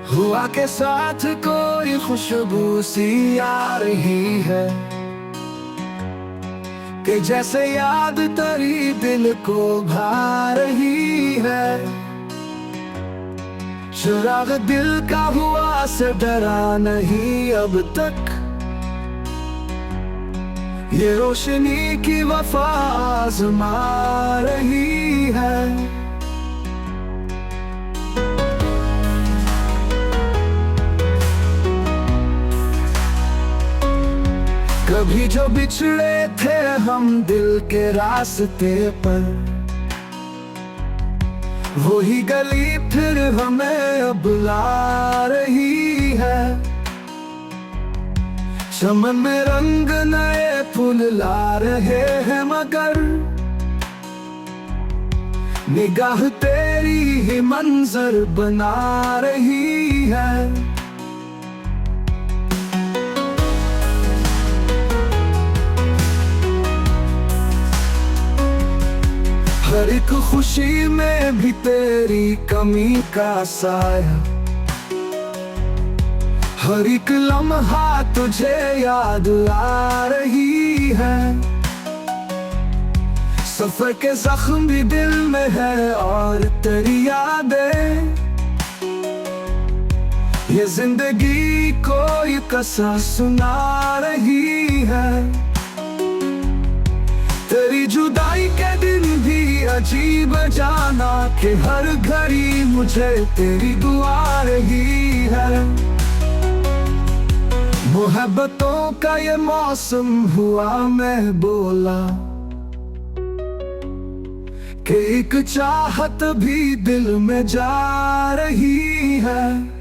हुआ के साथ कोई खुशबू सी आ रही है कि जैसे याद तेरी दिल को भा रही है। चिराग दिल का हुआ से डरा नहीं अब तक, ये रोशनी की वफा आज़मा रही है। कभी जो बिछड़े थे हम दिल के रास्ते पर, वही गली फिर हमें अब ला रही है। चमन में रंग नए फूल ला रहे हैं, मगर निगाह तेरी ही मंजर बना रही है। हर एक खुशी में भी तेरी कमी का साया, हर एक लम्हा तुझे याद आ रही है। सफर के जख्म भी दिल में है और तेरी यादें, ये जिंदगी कोई कसा सुना रही है। तेरी जुदाई के दिन भी अजीब जाना कि हर घड़ी मुझे तेरी दुआ रही है। मोहब्बतों का ये मौसम हुआ, मैं बोला कि एक चाहत भी दिल में जा रही है।